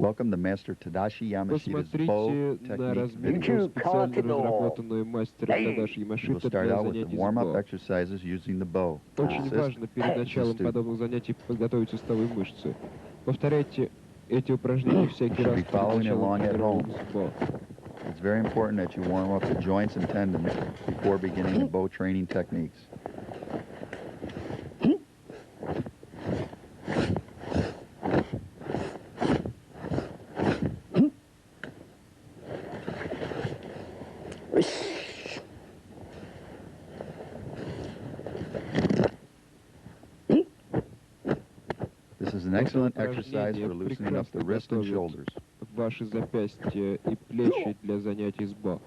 Welcome to Master Tadashi Yamashita's bow Посмотрите на techniques video. разминку, специально разработанную мастером Тадаши We'll Ямашита start для out with the занятий с warm-up бо. exercises using the bow. Очень важно перед началом подобных занятий подготовить суставы и мышцы. Повторяйте эти упражнения всякий раз перед началом тренировок с бо. It's very important that you warm up the joints and tendons before beginning the bow training techniques. This is an excellent exercise for loosening up the wrists and shoulders. Ваши запястья и плечи для занятий с бо.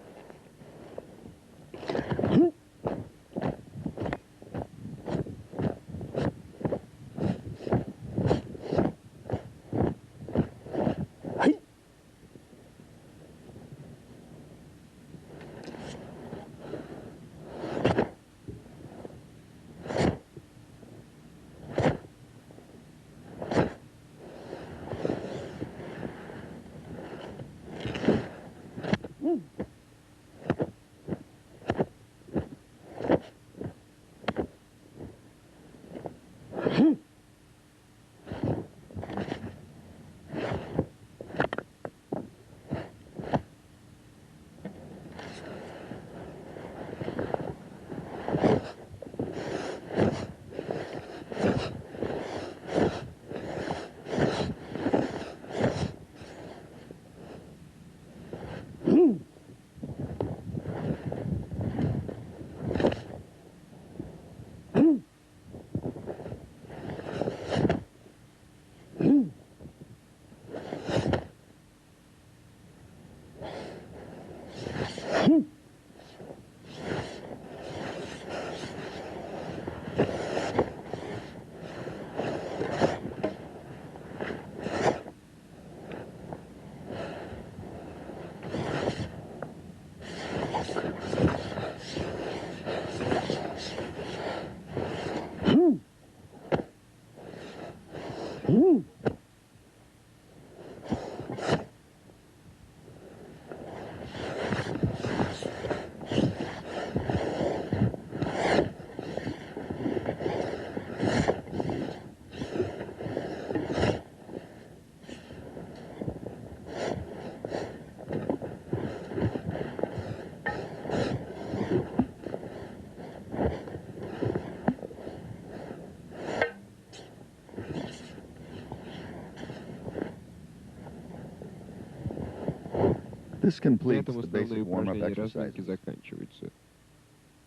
This completes the basic warm-up exercises.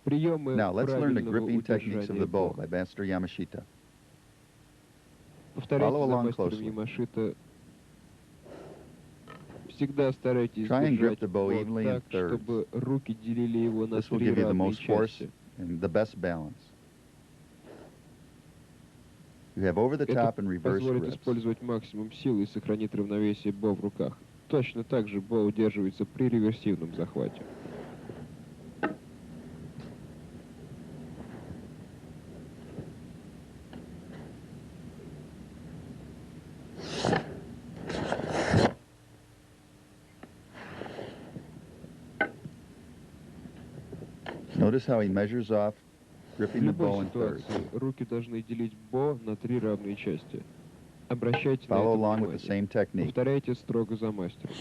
Now let's learn the gripping techniques of the bow by Master Yamashita. Follow along closely. Try and grip the bow evenly in thirds. This will give you the most force and the best balance. You have over the top and reverse grips. Точно так же бо удерживается при реверсивном захвате. Notice how he measures off, gripping the bow in thirds. Руки должны делить бо на 3 равные части. Обращайте на Follow это along with the внимание. same technique. Повторяйте строго за мастером.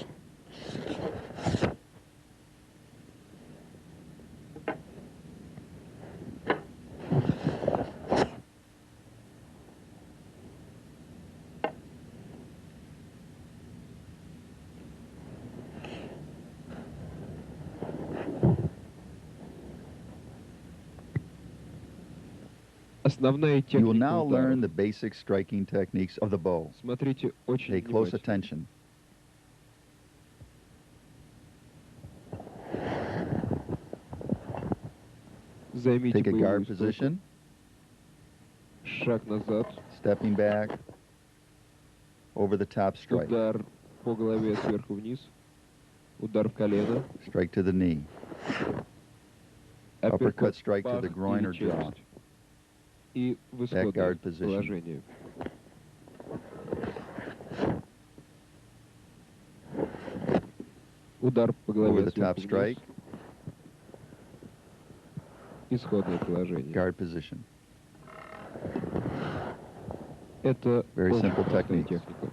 You will now learn the basic striking techniques of the bow. Смотрите очень Pay close внимательно. attention. Займите Take a guard боевую стойку. position, Шаг назад. stepping back, over the top strike. Удар по голове сверху вниз. Удар в колено. Strike to the knee. Uppercut strike to the groin or jaw. И в исходное положение. Удар по голове Over the top сверху strike. вниз. Исходное положение. Guard position. Это Very очень simple простая techniques. техника.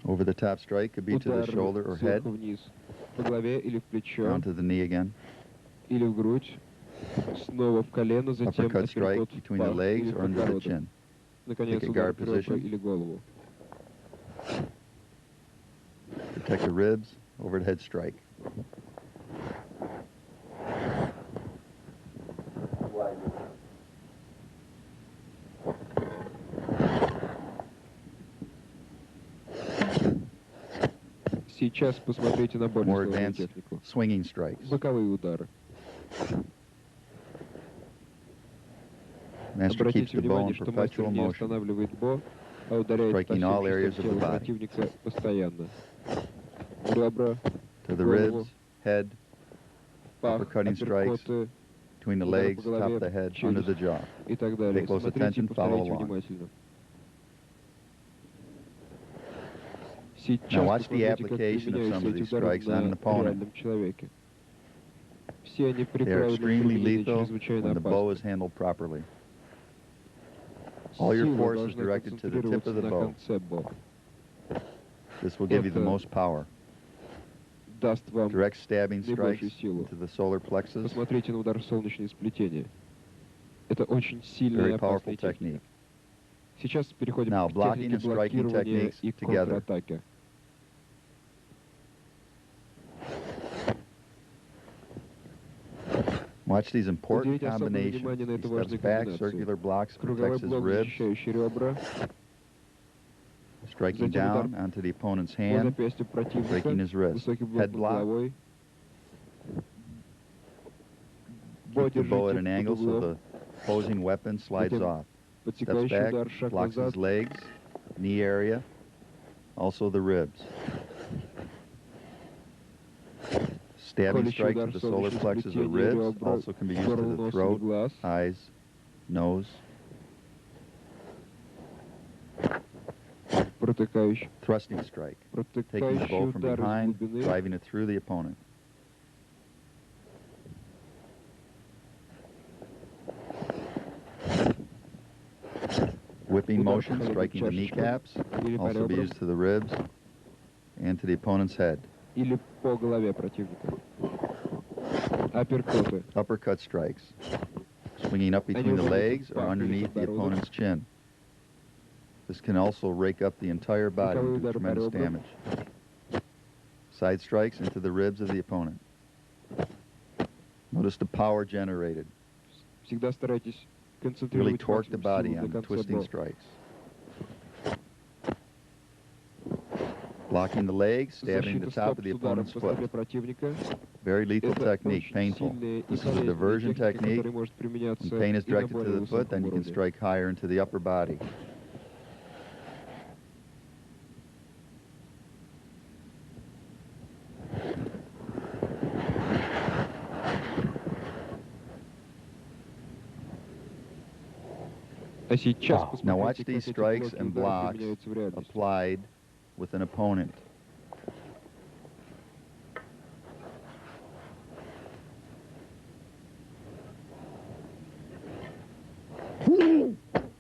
Over the top strike could be to the Удар shoulder or head. сверху вниз. По голове или в плечо, Down to the knee again. или в грудь. Снова в колено, затем Uppercut strike апперкот в between the пах legs или or в under the подбородок. chin. Наконец, Take a удар guard в ребра position. или голову. Protect the ribs. Overhead strike. Сейчас посмотрите на более More сложную advanced технику. swinging strikes. Боковые удары. Master keeps Обратите the bow внимание, in что мастер perpetual не motion, останавливает бо, а ударяет по striking всем all areas частям of the тела body. противника постоянно. Ребра, to the голову, ribs, head, пах, uppercutting strikes апперкоты between the удары legs, по top голове, of the head, челюсть under the jaw. и так далее. Pay close Смотрите и attention, follow повторяйте along. внимательно. Now Сейчас watch the посмотрите, как application of применяются some of эти these удары strikes on an на opponent. реальном человеке. Все они при They are правильном extremely применении lethal чрезвычайно when the bow is опасны. handled properly. All your Сила force is должна directed to the tip концентрироваться of the на bow. конце бо. This will give you the Это most power. Даст вам Direct stabbing strikes наибольшую силу. into the solar plexus. Посмотрите на удар в солнечное сплетение. Это очень Very сильная и powerful опасная техника. technique. Сейчас переходим Now, к blocking технике and striking блокирования techniques и together. контратаки. Watch these important Уделите особое combinations. внимание на He эту steps важную back, комбинацию. circular blocks, Круговой protects his блок, ribs, защищающий ребра, striking затем удар down onto the opponent's по hand, запястью противника, breaking his wrist. высокий блок Head над block, головой. Бо keep the bow at держите an под angle so углом, the opposing weapon slides затем off. Steps подсекающий back, удар, шаг blocks назад, his legs, knee area, also the ribs. Stabbing колющий strike to удар the в solar солнечное plexus or сплетение, ribs ребра, also can be used to горло, the нос или throat, глаз. eyes, nose. Протыкающий Thrusting strike, taking the bow from удар из behind, глубины, driving it through the opponent. Whipping Удар motion, по striking the чашечкам kneecaps, или по also be ребрам, used to the ribs and to the opponent's head. или по голове противника. Апперкоты. Uppercut strikes, swinging up between the legs or underneath the opponent's chin. This can also rake up the entire body and do tremendous damage. Side strikes into the ribs of the opponent. Notice the power generated. Всегда старайтесь Really концентрировать torque the максимум body силы на on the конце twisting бо. strikes. Blocking the legs, stabbing the Защита top стоп of the с ударом opponent's по foot. стопе противника. Very lethal Это technique, очень painful. сильная и This is a болезненная diversion техника, technique. которая может применяться When pain is и на directed to более the foot, then высоком you can уровне. strike higher into the upper body. А сейчас Now watch посмотрите, these как эти strikes блоки and удара blocks применяются в реальности. applied with an opponent.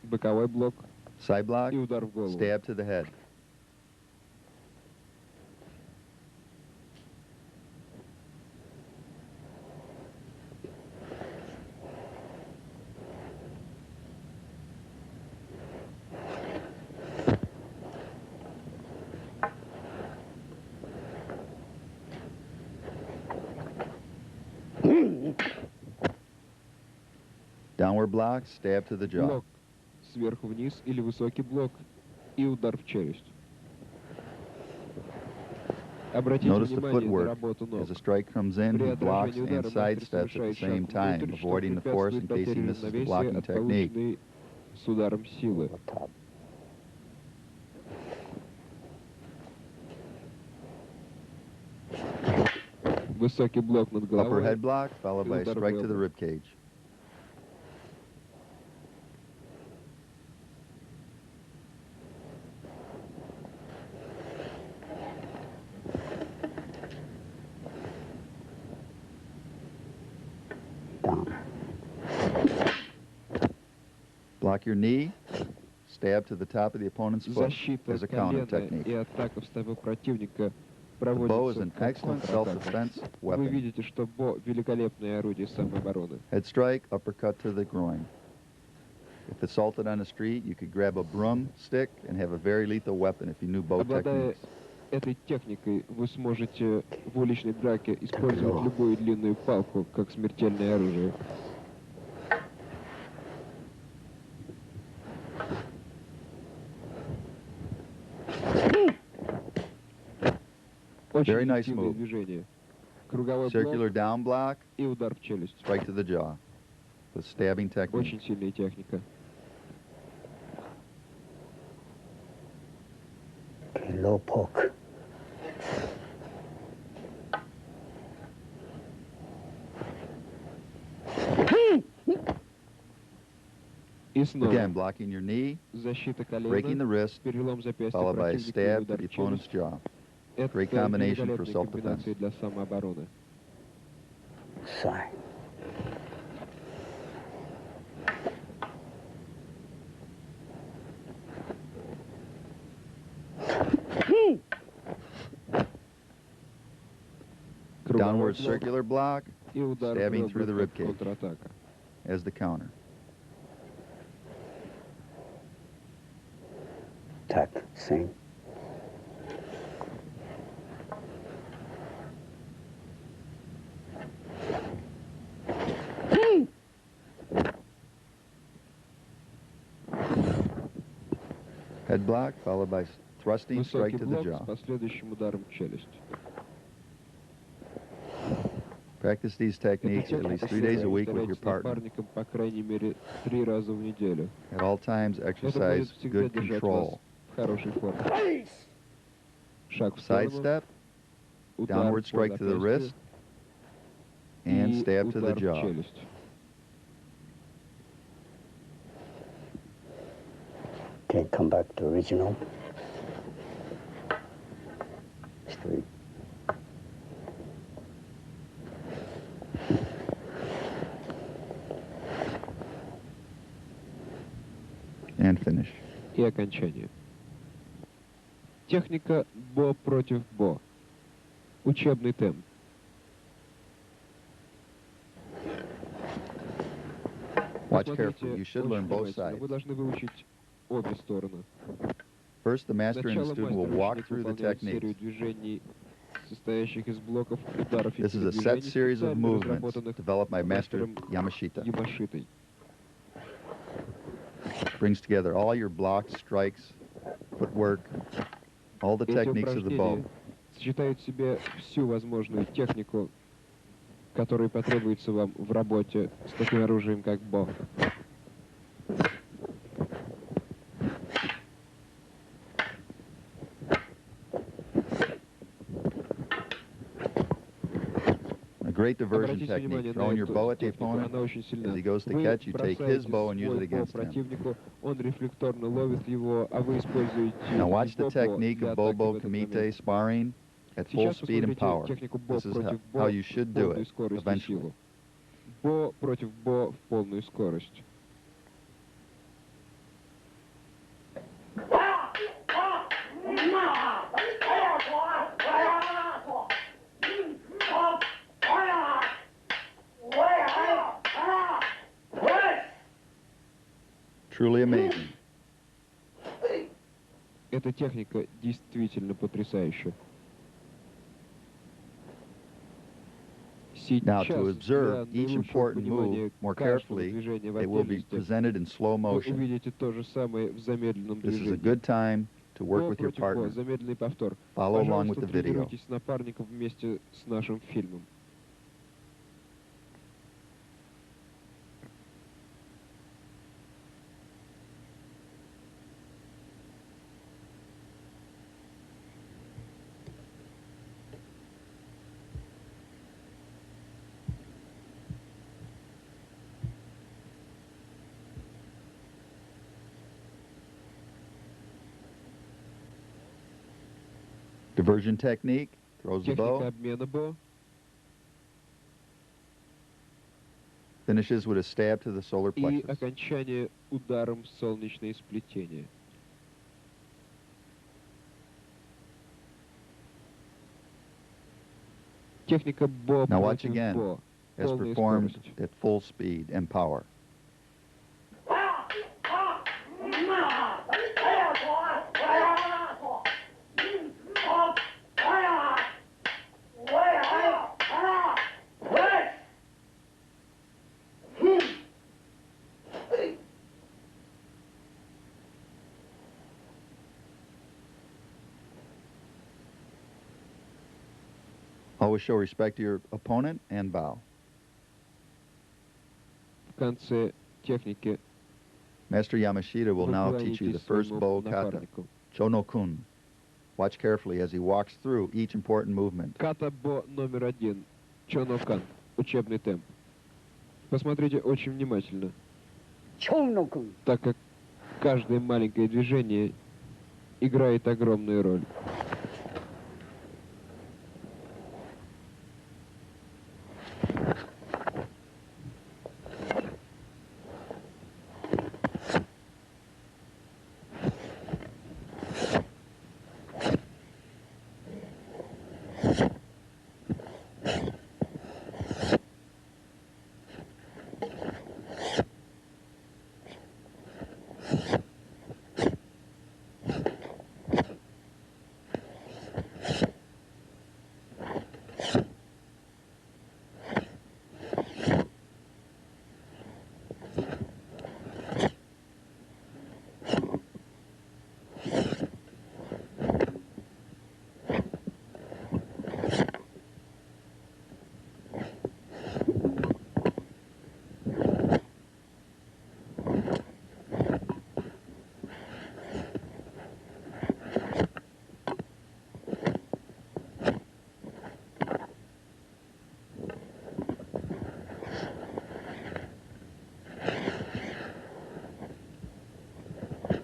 Боковой блок Side block, и удар в голову. stab to the head. Downward block, stab to the jaw. Блок сверху вниз или высокий блок и удар в челюсть. Обратите Notice the внимание на footwork. работу ног. As a strike comes in, При he blocks отражении and удара мастер sidesteps at the совершает same шаг time, внутрь, что avoiding the force in препятствует case he потере misses the равновесия blocking от technique. полученной с ударом силы. Высокий блок над Upper головой. head block, followed by a Удар в strike to the ребра. rib cage. Block your knee, stab to the top of the opponent's foot Защита as a counter колена и technique. атака в стопы противника The bow is проводится an как excellent контратака. self-defense Вы weapon. видите, что бо — великолепное орудие самообороны. Head strike, uppercut to the groin. If assaulted on the street, you could grab a broomstick and have a very lethal weapon if you knew bow Обладая techniques. этой техникой, вы сможете в уличной драке использовать любую длинную палку как смертельное оружие. Очень Very nice эффективные move. движения. Круговой Circular блок down block, и удар в челюсть. strike to the jaw with stabbing technique. Очень сильная техника. Low poke. И снова Again, blocking your knee, защита breaking the колена, wrist, перелом запястья followed by a противника и stab to удар the в opponent's челюсть. jaw. Это Great combination for великолепная self-defense. комбинация для самообороны. Side. Круговой Downward блок circular block и удар в stabbing through the ребра, rib как cage. контратака. as the counter. Tack, same. Head block followed by thrusting strike Высокий to the блок jaw. с последующим ударом в челюсть. Practice these Эта techniques at least техника 3 days a week with your повторяйте с partner. напарником по крайней мере 3 раза в неделю. At all times, Это exercise будет всегда good держать control. вас в хорошей форме. Шаг в сторону, Sidestep, удар downward по strike to the запястью wrist, and и stab to the удар в jaw. челюсть. Okay, come back to original. Straight. And finish. И окончание. Техника бо против бо. Учебный темп. Watch Посмотрите carefully. You should очень learn both внимательно. sides. Вы должны выучить обе стороны. First, the master and the Сначала student will мастер и walk ученик through the выполняют серию techniques. движений, состоящих из блоков, ударов и This is a движений, set series of специально movements разработанных developed by Master мастером Yamashita. Ямашитой. Brings together all your blocks, strikes, footwork, all the Эти techniques of the bow. упражнения сочетают в себе всю возможную технику, которая потребуется вам в работе с таким оружием, как бо. A great diversion Обратите technique. внимание на Throwing your bow эту at the технику, opponent. она очень сильна. As he goes to Вы catch, you take his бросаете bow and use свой it бо against him. противнику, он рефлекторно ловит его, а вы используете Now watch the его бо technique для of атаки Bobo в этот Kumite момент. sparring at full Сейчас speed and посмотрите power. технику бо This is против how бо you в should do полную it скорость и eventually. силу. Бо против бо в полную скорость. Truly amazing. Эта техника действительно потрясающая. Now, Сейчас to observe для each наилучшего important понимания move more каждого carefully, движения в it will be отдельности presented in slow вы motion. увидите то же самое в замедленном This is a движении. good time to work Бо with your против бо, partner. замедленный повтор. Follow along with Пожалуйста, the video. тренируйтесь с напарником вместе с нашим фильмом. Diversion technique, throws the Техника bow, обмена бо. finishes with a stab to the solar И plexus. окончание ударом в солнечное сплетение. Техника бо Now watch против again, бо. as Полная performed скорость. at full speed and power. Always show respect to your opponent and bow. В конце техники Master Yamashita will now teach you the first bow своему kata, напарнику. Chono-kun. Watch carefully as he walks through each important movement. Ката бо номер 1. Чонокан. Учебный темп. Посмотрите очень внимательно, так как каждое маленькое движение играет огромную роль.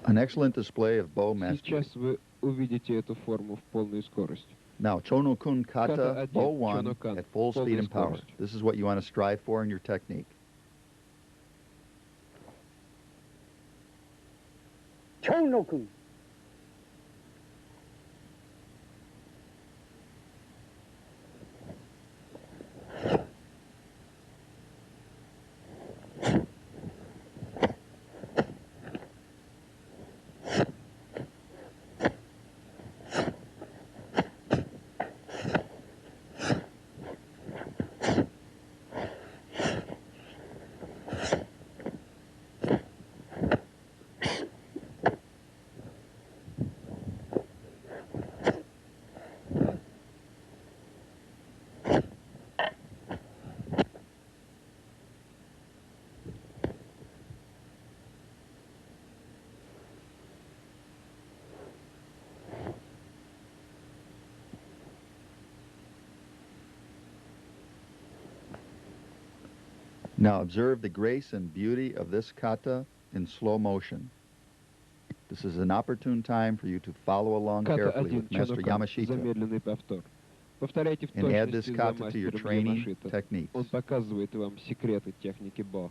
An excellent display of bow mastery. Сейчас вы увидите эту форму в полную скорость. Now, Chono-kun kata, Kata bow 1, 1, Chono-kun, at full speed полная and power. скорость. This is what you want to strive for in your technique. Chono-kun. Now observe the grace and beauty of this kata in slow motion. This is an opportune time for you to follow along Ката carefully 1, with Master Чонокан. Yamashita Замедленный повтор. Повторяйте в and add this точности за kata to your мастером training Ямашита. techniques. Он показывает вам секреты техники бо.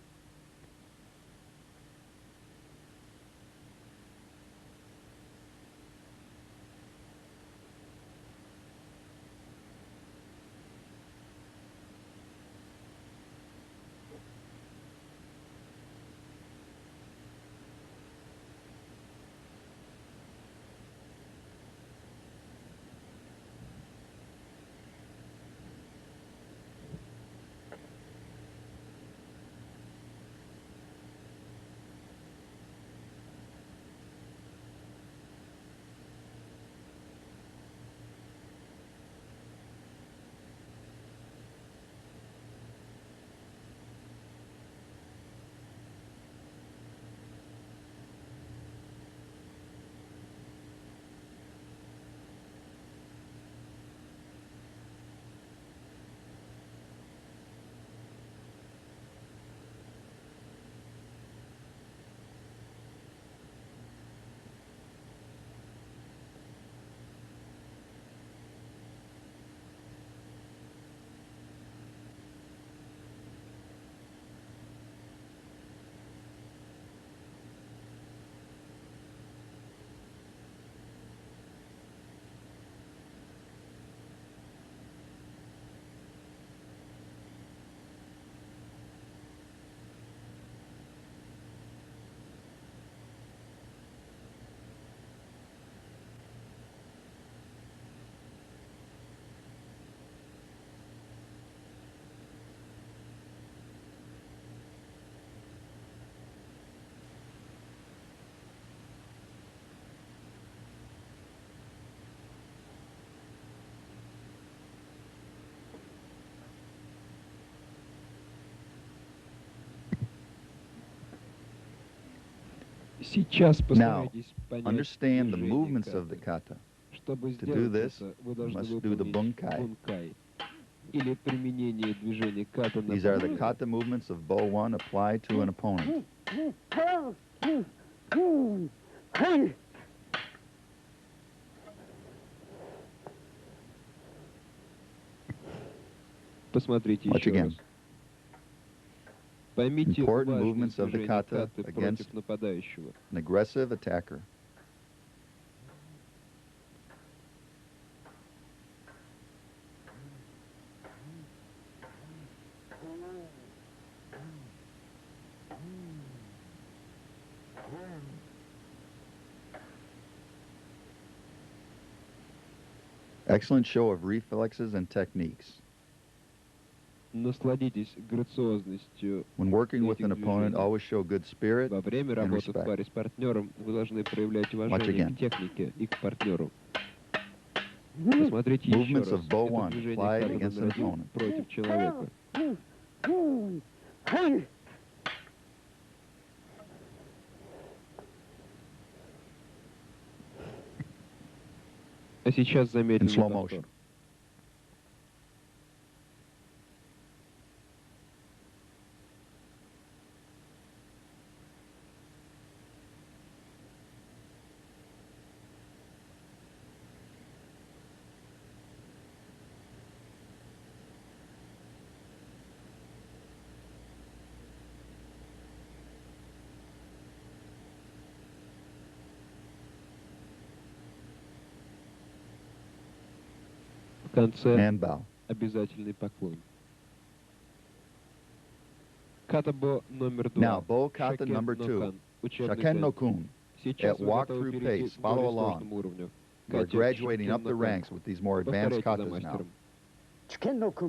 Сейчас Now, постарайтесь понять understand the движение movements of the ката. kata. Чтобы To do сделать this, это, вы you должны must do the выполнить bunkai. бункай, или применение движения ката на These are the партнера. kata movements of bow one applied to an opponent. Посмотрите Watch еще again. раз. Поймите Important важность movements of the движения kata каты against против нападающего. an aggressive attacker. Excellent show of reflexes and techniques. Насладитесь грациозностью When working with этих an opponent, движений. always show good spirit Во время and работы в respect. паре с партнером вы должны проявлять Watch уважение again. к технике и к партнеру. Посмотрите еще Movements раз. of bow Это one движение applied ката against номер an один opponent. против человека. А сейчас In замедленный slow повтор. motion. В конце And bow. обязательный поклон. Ката-бо номер Now, 2. bow kata number 2. Shaken no kun. Сейчас At вы готовы walk-through перейти pace, к follow более along. сложному уровню. You are Кате graduating up the Шокен-но-кан. ranks with these more advanced Повторяйте за katas now. мастером. Суйкэндо.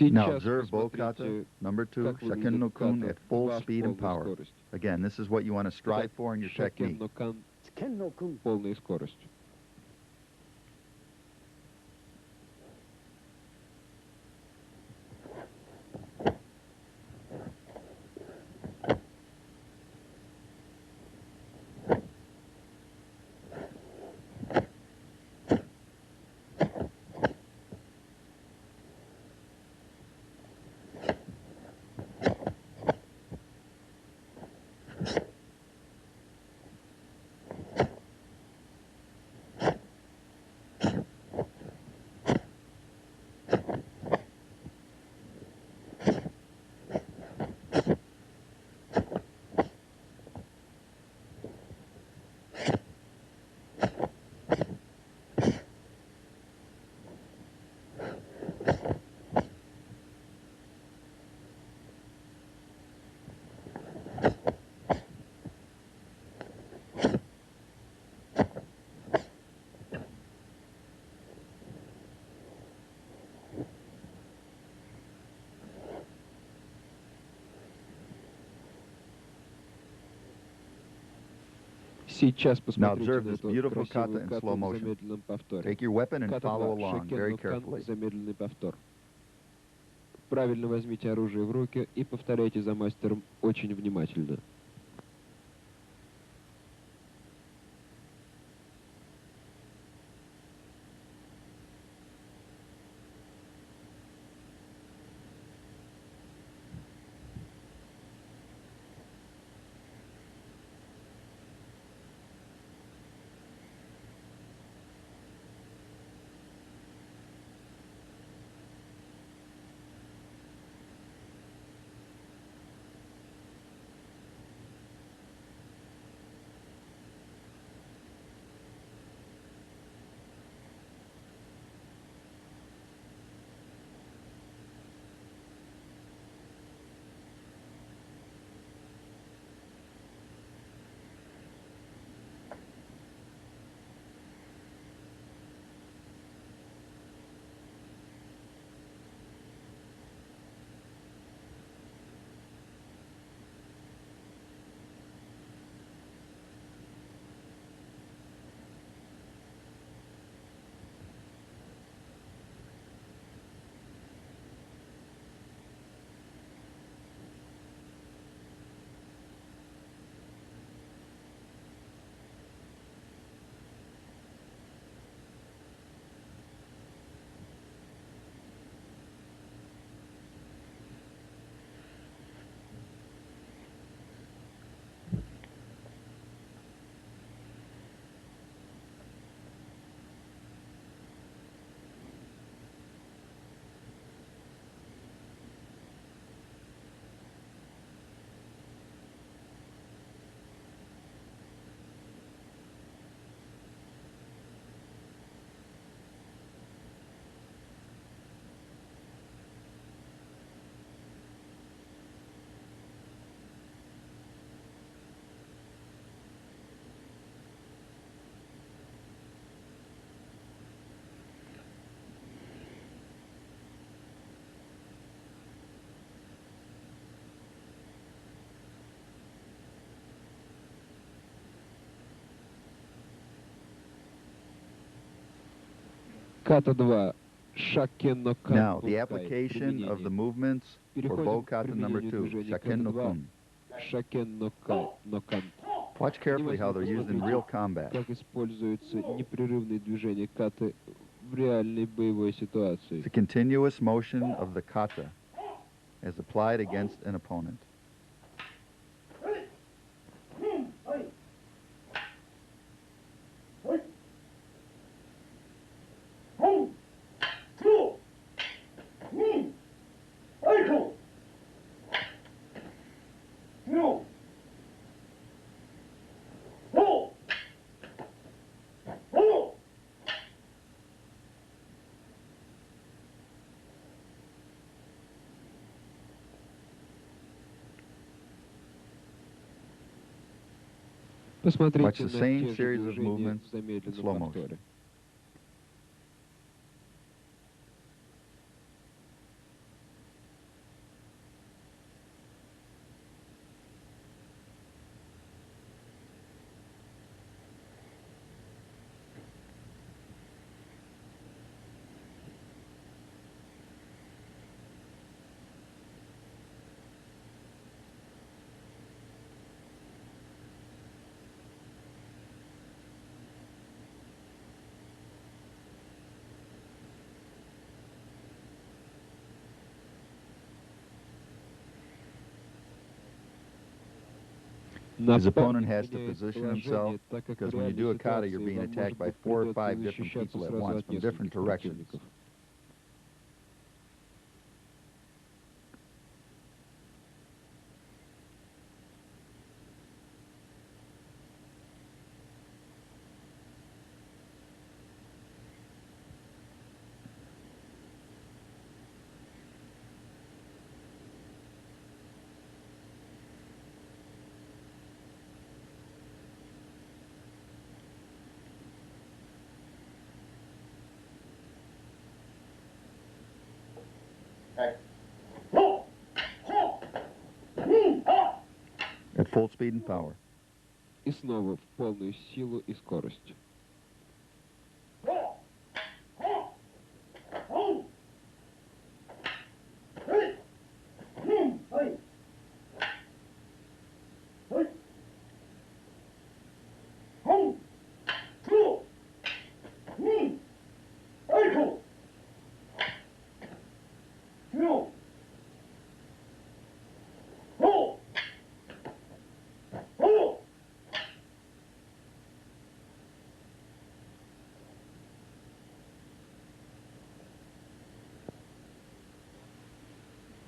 Now observe bow kata number 2, Shaken no kun at full speed and power. Again, this is what you want to strive for in your technique. Шокен-но-кан. Полной скоростью. Сейчас Now посмотрите observe на this эту beautiful красивую kata in кату slow в motion. замедленном повторе. Take your weapon and Ката follow 2, along very Шоккен-но-кан, carefully. замедленный повтор. Правильно возьмите оружие в руки и повторяйте за мастером очень внимательно. Ката 2. Шоккен-но-кан. Now, the application of the movements for bow kata number 2, Shaken-no-kun. Шоккен-но-кан. Watch carefully how they're used in real combat. Как используются непрерывные движения каты в реальной боевой ситуации. The continuous motion of the kata as applied against an opponent. Посмотрите Watch the на same те же series of движения movements в замедленном in slow motion. повторе. His opponent has to position himself, because when you do a kata, you're being attacked by 4 or 5 different people at once from different directions. At full speed and power. И снова в полную силу и скорость.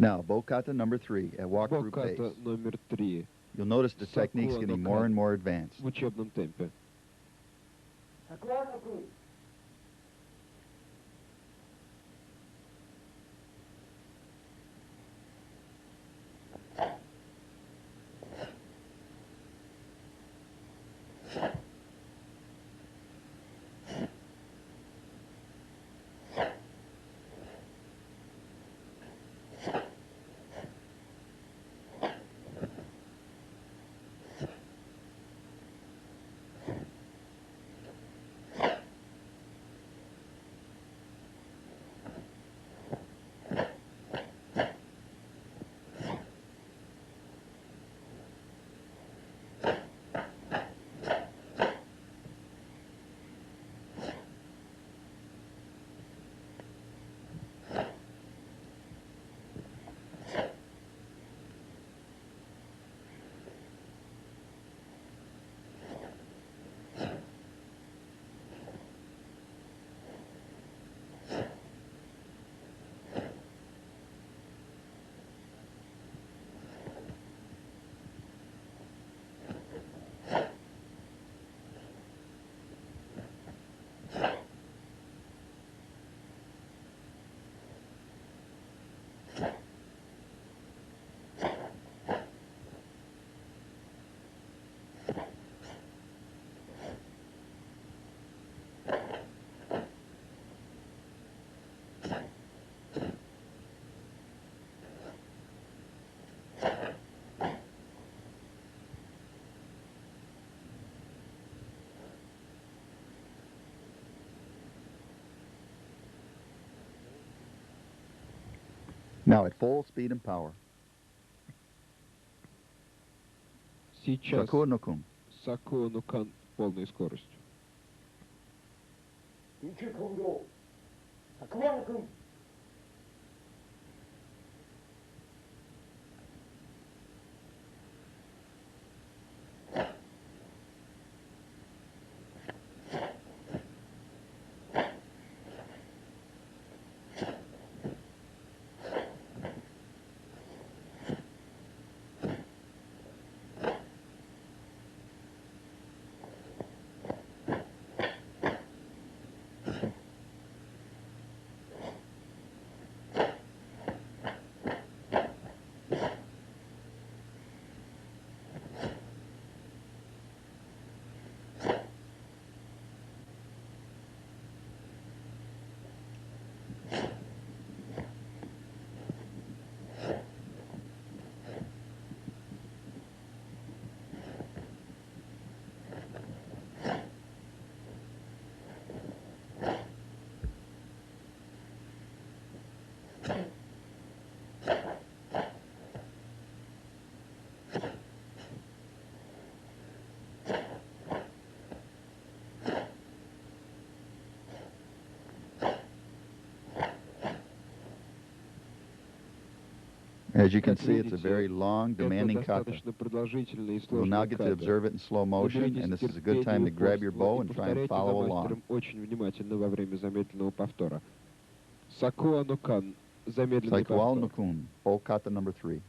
Now, BUNKAI number 3 at walk-through pace. BUNKAI номер 3. You'll notice the technique's getting more and more advanced. В учебном темпе. Now at full speed and power. Сейчас Sakuo no kun. Sakuo no kan полной скоростью. As you can see, it's a very long, demanding kata. Достаточно продолжительный и We'll now сложный get to ката. observe it in slow motion, and this is a good time to grab your bow and try and follow along. Очень внимательно во время замедленного повтора. Sakuo no kan, замедленный Sakuo no повтор. kun, BUNKAI number 3.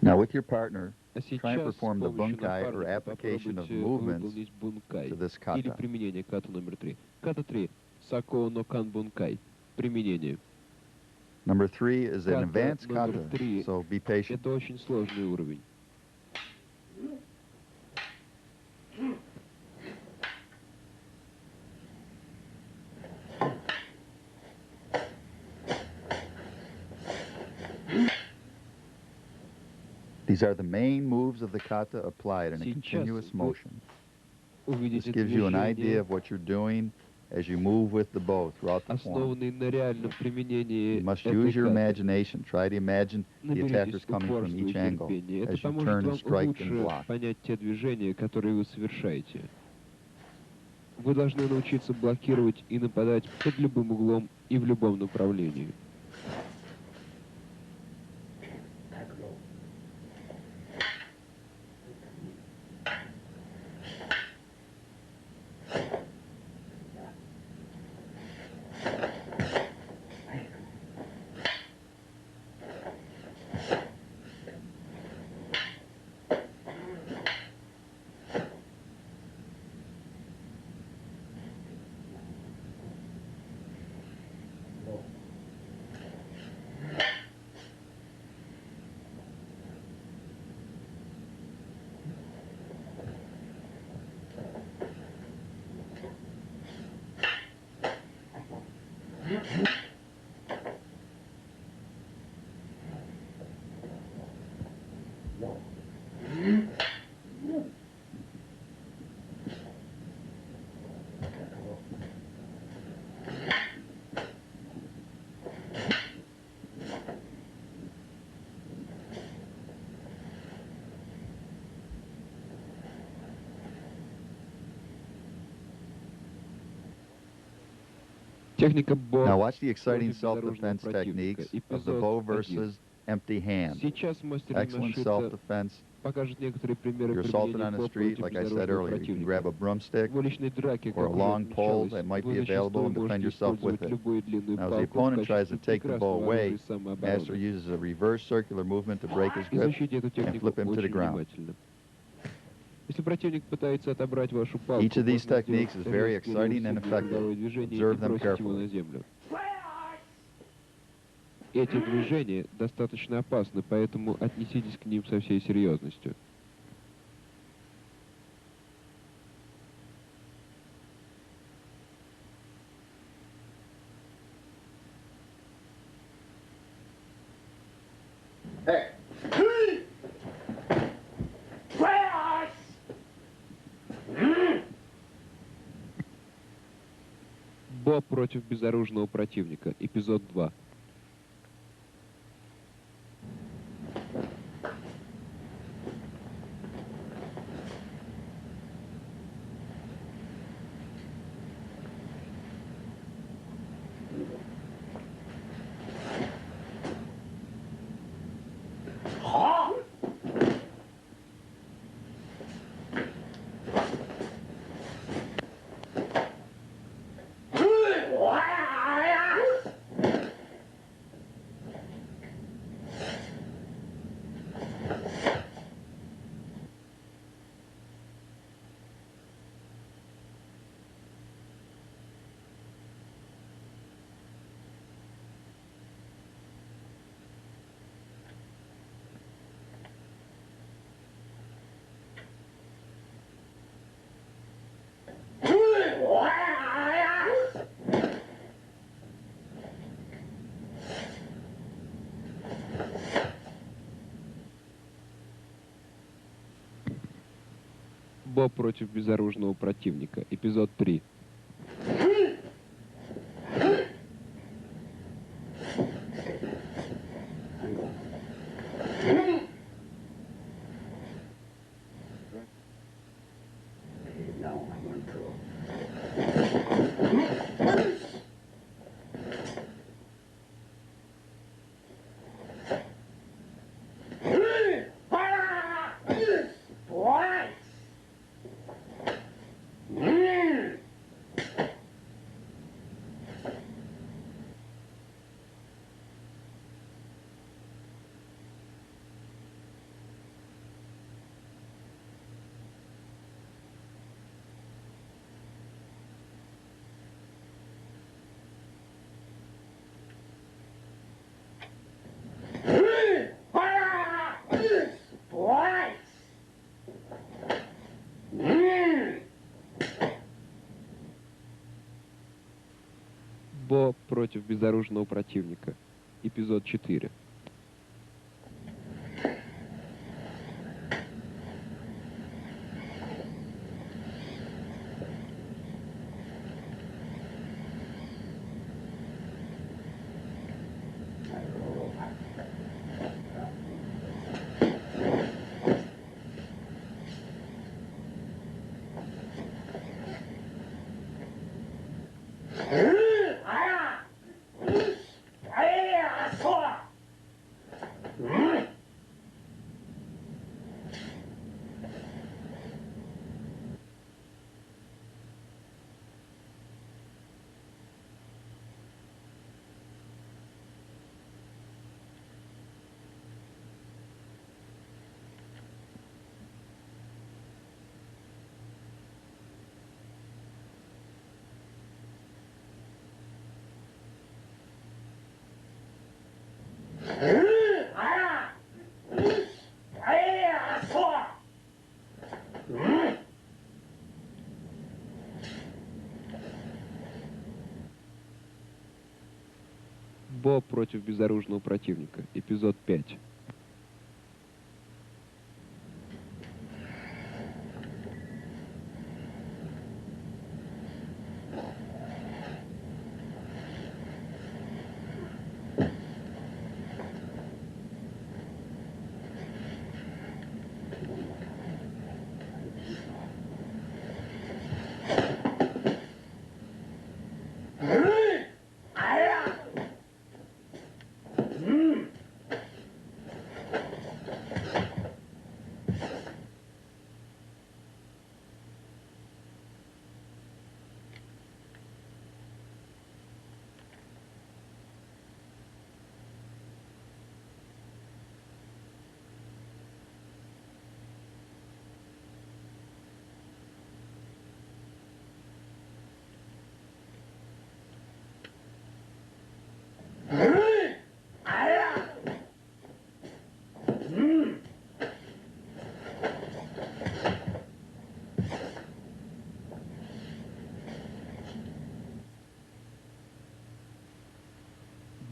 Now with your partner, А try and сейчас с perform the помощью bunkai or напарника application of попробуйте movements выполнить бункай to this или kata. применение ката номер 3. Ката 3. Сако но кан бункай. Применение. Number 3 is an Ката advanced номер kata, 3. so be patient. Это очень сложный уровень. These are the main moves of the kata applied in a continuous motion. This gives you an idea of what you're doing as you move with the bow throughout the form. You must use your imagination. Try to imagine the attackers coming from each angle as you turn and strike and block. Понять те движения, которые вы совершаете. Вы должны научиться блокировать и нападать под любым углом и в любом направлении. Now watch the exciting self-defense techniques of the bow versus empty hand. Excellent self-defense. You're assaulted on the street, like I said earlier. You can grab a broomstick or a long pole that might be available and defend yourself with it. Now as the opponent tries to take the bow away, Master uses a reverse circular movement to break his grip and flip him to the ground. Each of these techniques is very exciting and effective. Observe them carefully. Эти движения достаточно опасны, поэтому отнеситесь к ним со всей серьезностью. Бо против безоружного противника. Эпизод 2. Бо против безоружного противника. Эпизод 3. против безоружного противника. Эпизод 4. Бо против безоружного противника. Эпизод 5.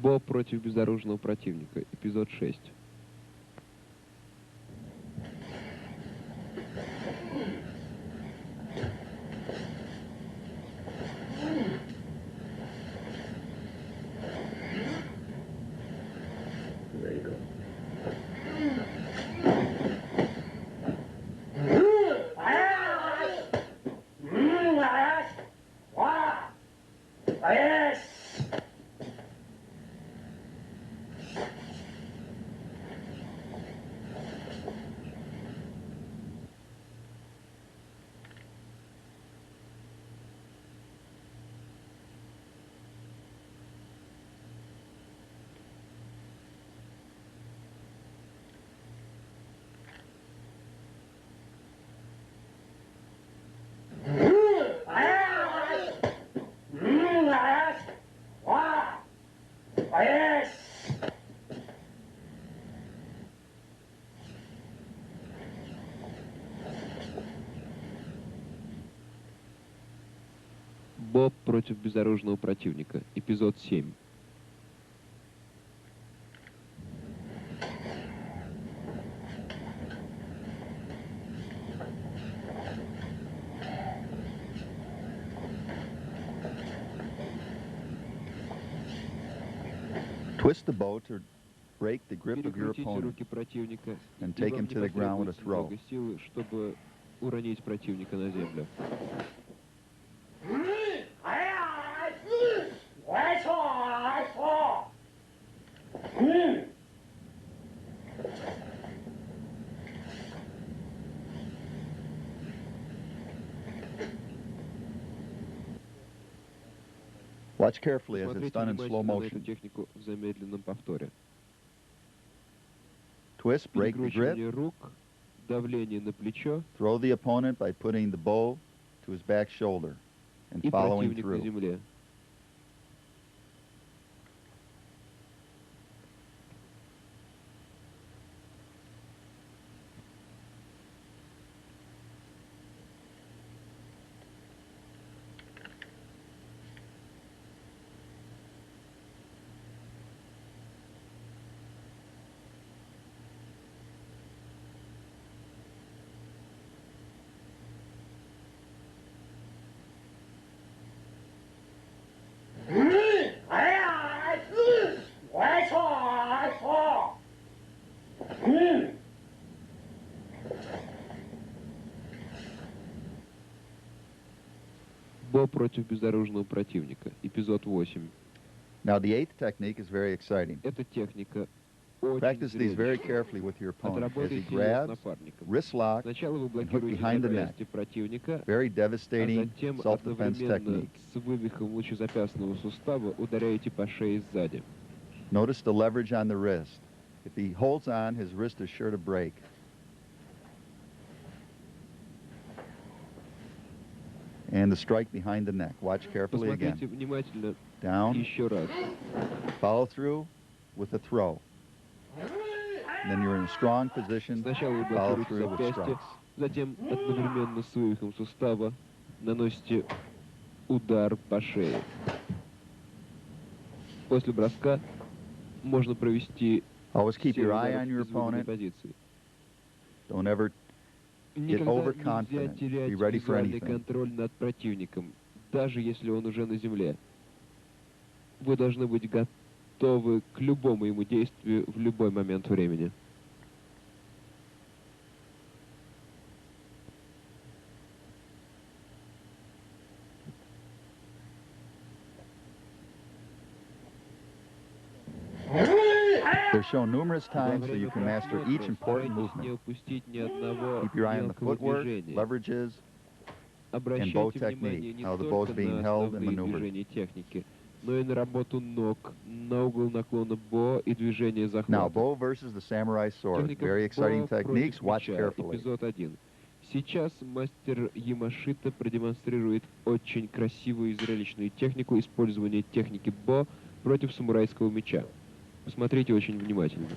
Бо против безоружного противника. Эпизод 6. Боб против безоружного противника. Эпизод 7. Twist the bow to break the grip of your Перекрутите opponent руки противника and и take вам him не to the ground with a потребуется throw. много силы, чтобы уронить противника на землю. Watch carefully as it's Смотрите done in slow внимательно на эту motion. технику в замедленном повторе. Twist, break the grip, Перекручивание рук, давление на плечо throw the opponent by putting the bow to his back shoulder and и following противник на through. земле. Бо против безоружного противника. Эпизод 8. Now, the eighth technique is very exciting. Эта техника Practice очень these very зрелищная. carefully with your opponent as he Отработайте ее с grabs, напарником. wrist lock, Сначала вы and hook блокируете behind the neck. запястье противника, Very а devastating затем self-defense одновременно technique. с вывихом лучезапястного сустава ударяете по шее сзади. Notice the leverage on the wrist. If he holds on, his wrist is sure to break. And the strike behind the neck. Watch carefully again. Посмотрите внимательно Down, еще раз. follow through with a throw. And then you're in a strong position, Сначала вы follow блокируете through with запястье, strikes. затем одновременно с вывихом сустава наносите удар по шее. После броска можно провести Always keep серию your eye ударов on your из выгодной opponent. позиции. Don't ever Никогда нельзя overconfident. терять Be ready for визуальный anything. контроль над противником, даже если он уже на земле. Вы должны быть готовы к любому ему действию в любой момент времени. They're shown numerous times so you can master each important Старайтесь не movement. упустить ни одного Keep your eye on the мелкого footwork, движения. leverages, Обращайте bow внимание technique, не how the bow is только being на held and основные maneuvered. движения техники, но и на работу ног, на угол наклона бо и движение Now, захвата. bow versus the samurai sword. Техника Very exciting бо techniques. против Watch меча. carefully. Эпизод 1. Сейчас мастер Ямашита продемонстрирует очень красивую и зрелищную технику использования техники бо против самурайского меча. Посмотрите очень внимательно.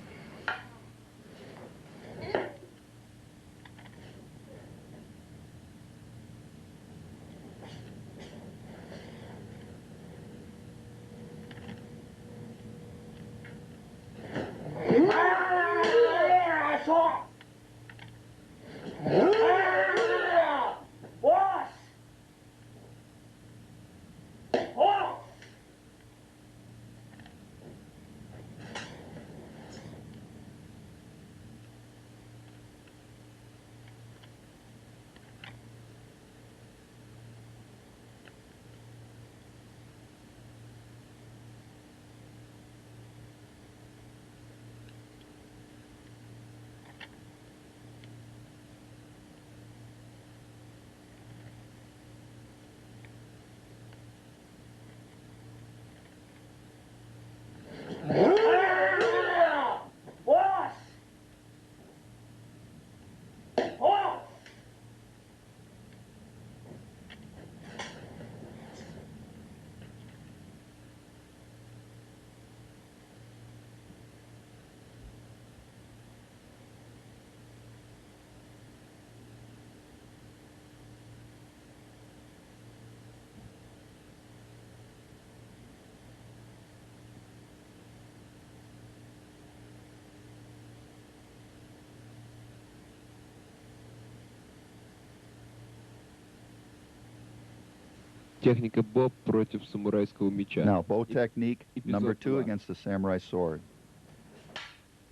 Техника бо против самурайского меча. Now, bow technique number Эпизод 2 2. against the samurai sword.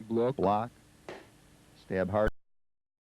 Блок. Block, stab hard.